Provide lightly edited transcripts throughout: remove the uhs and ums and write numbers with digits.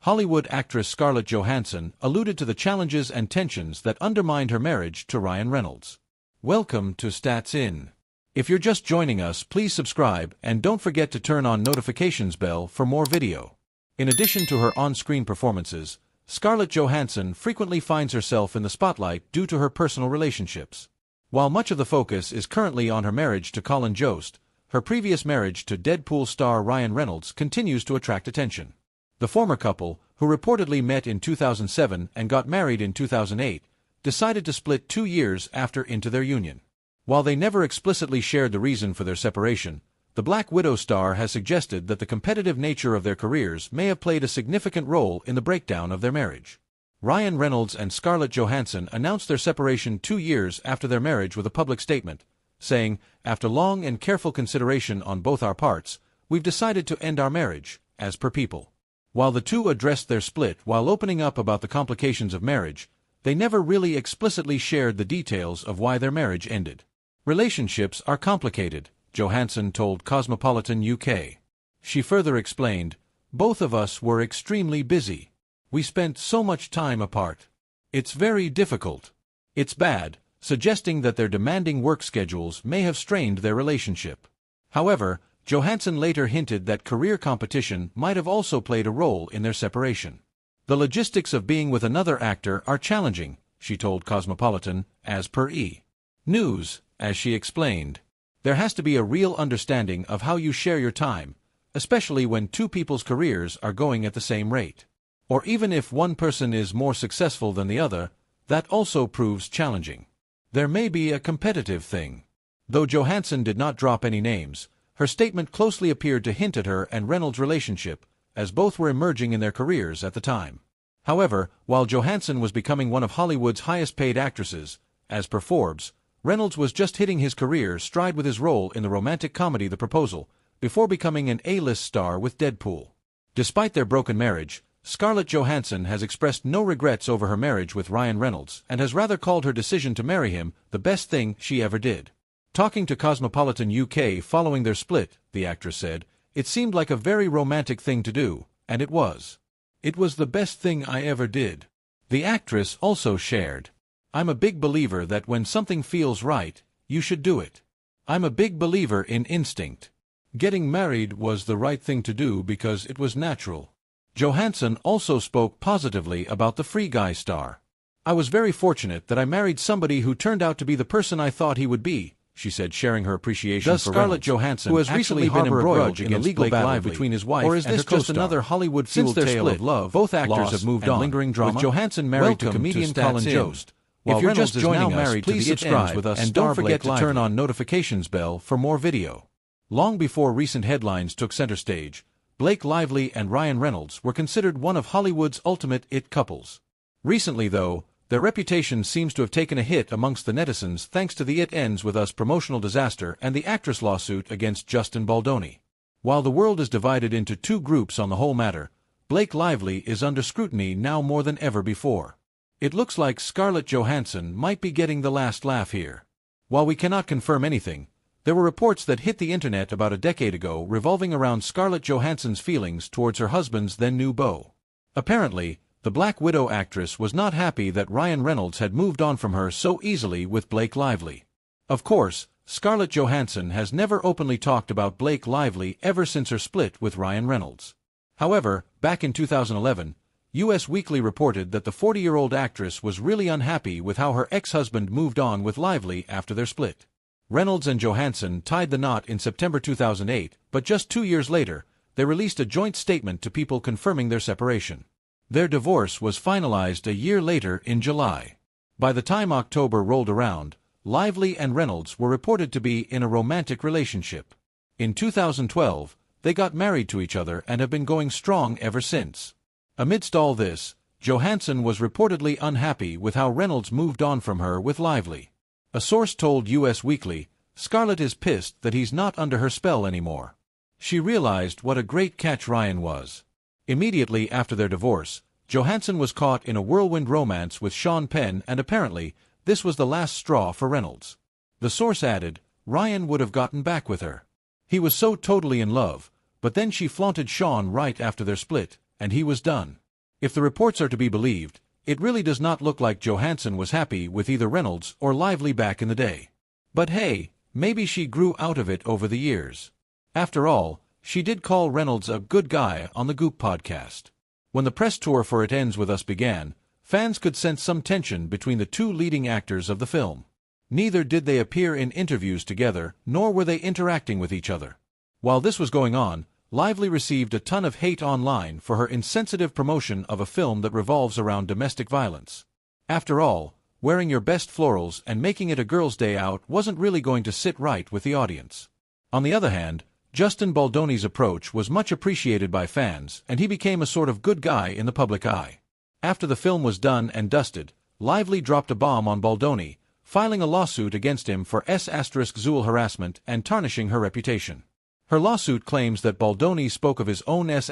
Hollywood actress Scarlett Johansson alluded to the challenges and tensions that undermined her marriage to Ryan Reynolds. Welcome to Stats In. If you're just joining us, please subscribe and don't forget to turn on notifications bell for more video. In addition to her on-screen performances, Scarlett Johansson frequently finds herself in the spotlight due to her personal relationships. While much of the focus is currently on her marriage to Colin Jost, her previous marriage to Deadpool star Ryan Reynolds continues to attract attention. The former couple, who reportedly met in 2007 and got married in 2008, decided to split 2 years after into their union. While they never explicitly shared the reason for their separation, the Black Widow star has suggested that the competitive nature of their careers may have played a significant role in the breakdown of their marriage. Ryan Reynolds and Scarlett Johansson announced their separation 2 years after their marriage with a public statement, saying, "After long and careful consideration on both our parts, we've decided to end our marriage, as per People." While the two addressed their split while opening up about the complications of marriage, they never really explicitly shared the details of why their marriage ended. "Relationships are complicated," Johansson told Cosmopolitan UK. She further explained, "Both of us were extremely busy. We spent so much time apart. It's very difficult. It's bad," suggesting that their demanding work schedules may have strained their relationship. However, Johansson later hinted that career competition might have also played a role in their separation. "The logistics of being with another actor are challenging," she told Cosmopolitan, as per E! News, as she explained. "There has to be a real understanding of how you share your time, especially when two people's careers are going at the same rate. Or even if one person is more successful than the other, that also proves challenging. There may be a competitive thing." Though Johansson did not drop any names, her statement closely appeared to hint at her and Reynolds' relationship, as both were emerging in their careers at the time. However, while Johansson was becoming one of Hollywood's highest-paid actresses, as per Forbes, Reynolds was just hitting his career stride with his role in the romantic comedy The Proposal, before becoming an A-list star with Deadpool. Despite their broken marriage, Scarlett Johansson has expressed no regrets over her marriage with Ryan Reynolds and has rather called her decision to marry him the best thing she ever did. Talking to Cosmopolitan UK following their split, the actress said, "It seemed like a very romantic thing to do, and it was. It was the best thing I ever did." The actress also shared, "I'm a big believer that when something feels right, you should do it. I'm a big believer in instinct. Getting married was the right thing to do because it was natural." Johansson also spoke positively about the Free Guy star. "I was very fortunate that I married somebody who turned out to be the person I thought he would be," she said, sharing her appreciation for Scarlett Reynolds, Johansson, who has recently been embroiled in a legal battle between his wife or is and this her co-star. just another Hollywood-fueled tale split, of love? both actors Loss, have moved and on. lingering drama. With Johansson married to comedian Colin Jost. If you're just joining us, married please to the subscribe with us and don't forget to turn on notifications bell for more video. Long before recent headlines took center stage, Blake Lively and Ryan Reynolds were considered one of Hollywood's ultimate it couples. Recently, though, their reputation seems to have taken a hit amongst the netizens thanks to the It Ends With Us promotional disaster and the actress lawsuit against Justin Baldoni. While the world is divided into two groups on the whole matter, Blake Lively is under scrutiny now more than ever before. It looks like Scarlett Johansson might be getting the last laugh here. While we cannot confirm anything, there were reports that hit the internet about a decade ago revolving around Scarlett Johansson's feelings towards her husband's then-new beau. Apparently, the Black Widow actress was not happy that Ryan Reynolds had moved on from her so easily with Blake Lively. Of course, Scarlett Johansson has never openly talked about Blake Lively ever since her split with Ryan Reynolds. However, back in 2011, US Weekly reported that the 40-year-old actress was really unhappy with how her ex-husband moved on with Lively after their split. Reynolds and Johansson tied the knot in September 2008, but just 2 years later, they released a joint statement to People confirming their separation. Their divorce was finalized a year later in July. By the time October rolled around, Lively and Reynolds were reported to be in a romantic relationship. In 2012, they got married to each other and have been going strong ever since. Amidst all this, Johansson was reportedly unhappy with how Reynolds moved on from her with Lively. A source told US Weekly, "Scarlett is pissed that he's not under her spell anymore. She realized what a great catch Ryan was." Immediately after their divorce, Johansson was caught in a whirlwind romance with Sean Penn, and apparently, this was the last straw for Reynolds. The source added, Ryan would have gotten back with her. He was so totally in love, but then she flaunted Sean right after their split, and he was done. If the reports are to be believed, it really does not look like Johansson was happy with either Reynolds or Lively back in the day. But hey, maybe she grew out of it over the years. After all, she did call Reynolds a good guy on the Goop podcast. When the press tour for It Ends With Us began, fans could sense some tension between the two leading actors of the film. Neither did they appear in interviews together, nor were they interacting with each other. While this was going on, Lively received a ton of hate online for her insensitive promotion of a film that revolves around domestic violence. After all, wearing your best florals and making it a girl's day out wasn't really going to sit right with the audience. On the other hand, Justin Baldoni's approach was much appreciated by fans, and he became a sort of good guy in the public eye. After the film was done and dusted, Lively dropped a bomb on Baldoni, filing a lawsuit against him for SÉXUÄL harassment and tarnishing her reputation. Her lawsuit claims that Baldoni spoke of his own S***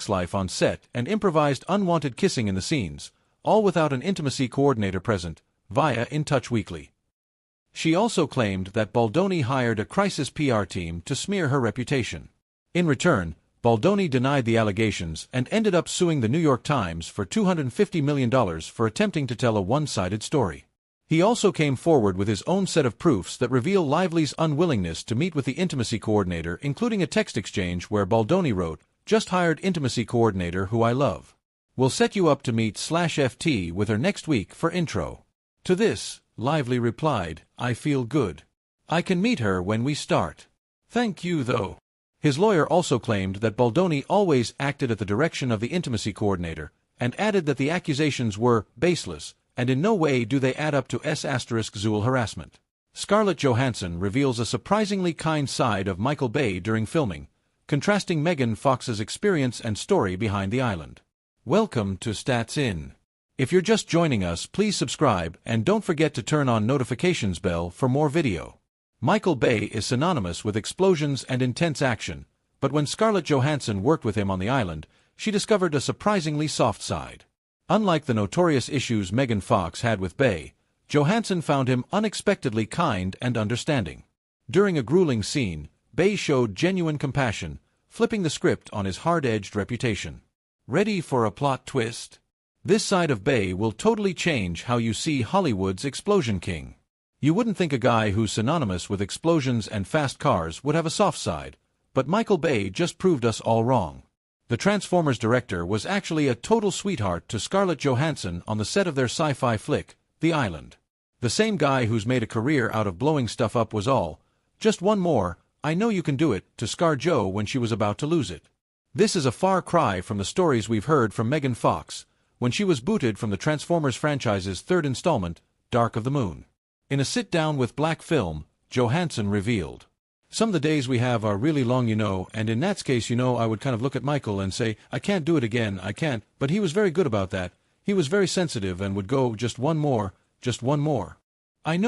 life on set and improvised unwanted kissing in the scenes, all without an intimacy coordinator present, via In Touch Weekly. She also claimed that Baldoni hired a crisis PR team to smear her reputation. In return, Baldoni denied the allegations and ended up suing the New York Times for $250 million for attempting to tell a one-sided story. He also came forward with his own set of proofs that reveal Lively's unwillingness to meet with the intimacy coordinator, including a text exchange where Baldoni wrote, "Just hired intimacy coordinator who I love. We'll set you up to meet /FT with her next week for intro." To this, Lively replied, "I feel good. I can meet her when we start. Thank you though." His lawyer also claimed that Baldoni always acted at the direction of the intimacy coordinator, and added that the accusations were baseless, and in no way do they add up to S*** harassment. Scarlett Johansson reveals a surprisingly kind side of Michael Bay during filming, contrasting Megan Fox's experience and story behind the island. Welcome to Stats In. If you're just joining us, please subscribe and don't forget to turn on notifications bell for more video. Michael Bay is synonymous with explosions and intense action, but when Scarlett Johansson worked with him on the island, she discovered a surprisingly soft side. Unlike the notorious issues Megan Fox had with Bay, Johansson found him unexpectedly kind and understanding. During a grueling scene, Bay showed genuine compassion, flipping the script on his hard-edged reputation. Ready for a plot twist? This side of Bay will totally change how you see Hollywood's explosion king. You wouldn't think a guy who's synonymous with explosions and fast cars would have a soft side, but Michael Bay just proved us all wrong. The Transformers director was actually a total sweetheart to Scarlett Johansson on the set of their sci-fi flick, The Island. The same guy who's made a career out of blowing stuff up was all, "Just one more, I know you can do it," to Scar Jo when she was about to lose it. This is a far cry from the stories we've heard from Megan Fox, when she was booted from the Transformers franchise's third installment, Dark of the Moon. In a sit-down with Black Film, Johansson revealed, "Some of the days we have are really long, and in Nat's case, I would kind of look at Michael and say, I can't do it again, I can't, but he was very good about that. He was very sensitive and would go, just one more. I know